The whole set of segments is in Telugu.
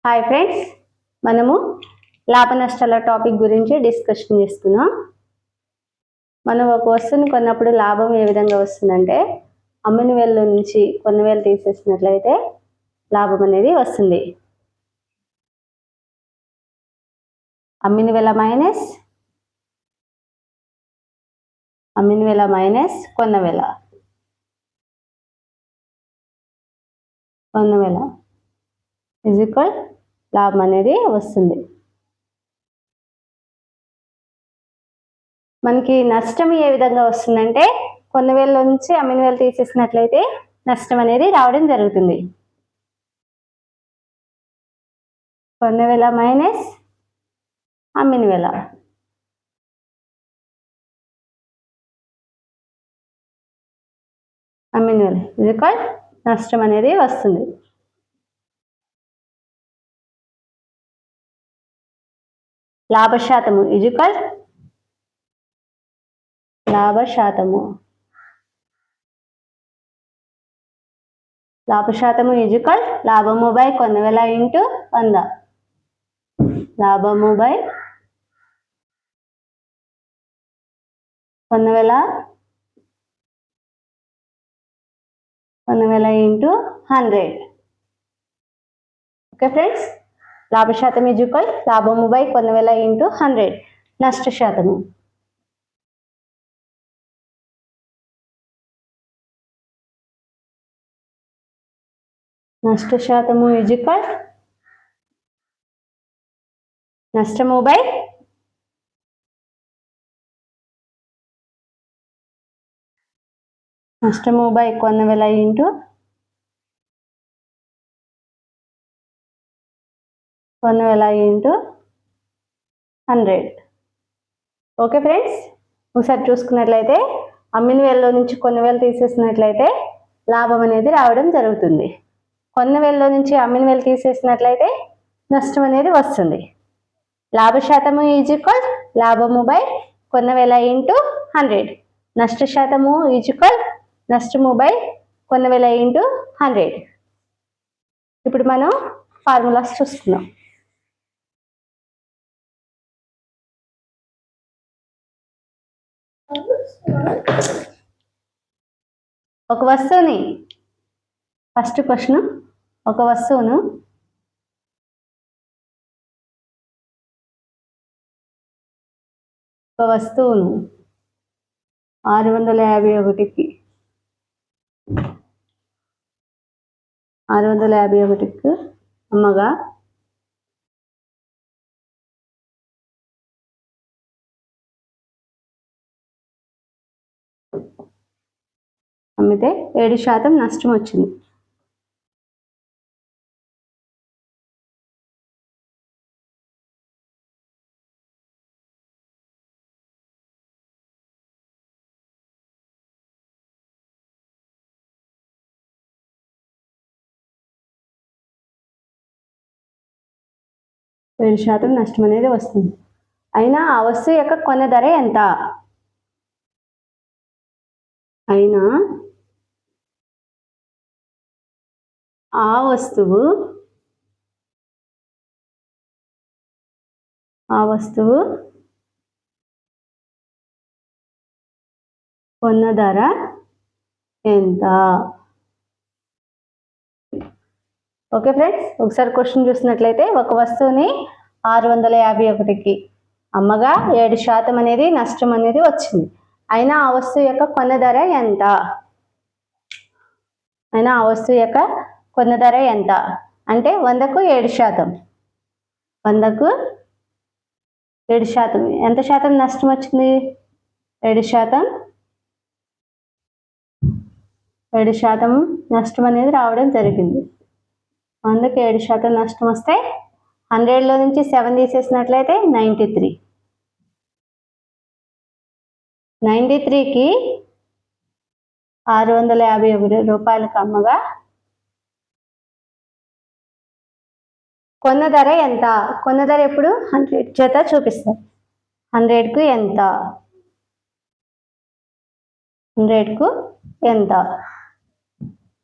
హాయ్ ఫ్రెండ్స్, మనము లాభ నష్టాల టాపిక్ గురించి డిస్కషన్ చేస్తున్నాం. మనం ఒక వస్తువుని కొన్నప్పుడు లాభం ఏ విధంగా వస్తుందంటే, అమ్మిన వేల నుంచి కొన్న వేలు తీసేసినట్లయితే లాభం అనేది వస్తుంది. అమ్మిన వేల మైనస్ కొన్న వేల ఇజ్ ఈక్వల్ లాభం అనేది వస్తుంది. మనకి నష్టం ఏ విధంగా వస్తుందంటే, కొన్న వేల నుంచి అమ్మిన వేలు తీసేసినట్లయితే నష్టం అనేది రావడం జరుగుతుంది. కొన్న వేల మైనస్ అమ్మిన వేల. ఇజ్ ఈక్వల్ నష్టం అనేది వస్తుంది. లాభశాతము ఇజ్ ఈక్వల్ లాభశాతము ఇజ్ ఈక్వల్ లాభము బై కొన్న వేల ఇంటూ 100. లాభము బై కొన్న వేల ఇంటూ 100. ఓకే ఫ్రెండ్స్, లాభశాతం ఇజ్ ఈక్వల్ లాభము బై కొన్న వేల ఇంటూ 100. నష్టశాతము ఇజ్ ఈక్వల్ నష్టము బై కొన్న వేల ఇంటూ 100. ఓకే ఫ్రెండ్స్, ఒకసారి చూసుకున్నట్లయితే అమ్మిన వేలలో నుంచి కొన్న వేలు తీసేసినట్లయితే లాభం అనేది రావడం జరుగుతుంది. కొన్న వేలలో నుంచి అమ్మిన వేలు తీసేసినట్లయితే నష్టం అనేది వస్తుంది. లాభశాతము ఈజ్ ఈక్వల్ లాభము బై కొన్న వేల ఇంటూ 100. నష్టశాతము ఈజ్ ఈక్వల్ నష్టము బై కొన్న వేల ఇంటూ 100. ఇప్పుడు మనం ఫార్ములాస్ చూసుకున్నాం. ఒక వస్తువుని, ఫస్ట్ క్వశ్చన్, ఒక వస్తువును ఒక వస్తువును 651కి అమ్మగా అమ్మితే 7% నష్టం వచ్చింది. శాతం నష్టం అనేది వస్తుంది. అయినా ఆ వస్తువు యొక్క కొన్న ధర ఎంత? అయినా ఆ వస్తువు కొన్న ధర ఎంత? ఓకే ఫ్రెండ్స్, ఒకసారి క్వశ్చన్ చూసినట్లయితే, ఒక వస్తువుని 651కి అమ్మగా 7% అనేది నష్టం అనేది వచ్చింది. అయినా ఆ వస్తువు యొక్క కొన్న ధర ఎంత? అంటే 100కు 7%. 100కు 7%. ఎంత శాతం నష్టం వచ్చింది? 7%. 7% నష్టం అనేది రావడం జరిగింది. 100కి 7% నష్టం వస్తే 100లో నుంచి 7 తీసేసినట్లయితే 93. 93కి 651 రూపాయలకు అమ్మగా కొన్న ధర ఎంత? కొన్న ధర ఎప్పుడు 100 చేత చూపిస్తాం. 100కు ఎంత? 100కు ఎంత?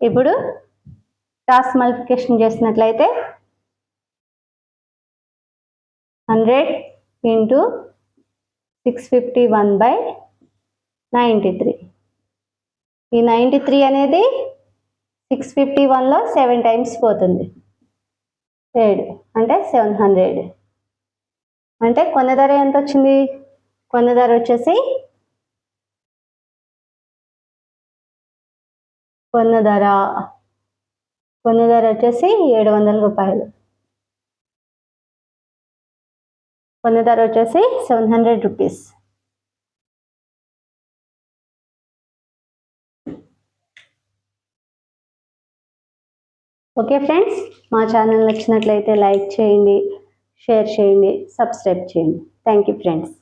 ఇప్పుడు క్రాస్ మల్టిప్లికేషన్ చేసినట్లయితే 100 ఇంటూ 651/93. ఈ 93 అనేది 651లో 7 టైమ్స్ పోతుంది, 7 అంటే 700. అంటే కొన్న ధర ఎంత వచ్చింది? కొన్న ధర వచ్చేసి కొన్న ధర వచ్చేసి 700 రూపాయలు. కొన్న ధర వచ్చేసి 700 రూపీస్. ఓకే ఫ్రెండ్స్, మా ఛానల్ నచ్చినట్లయితే లైక్ చేయండి, షేర్ చేయండి, సబ్స్క్రైబ్ చేయండి. Thank you friends.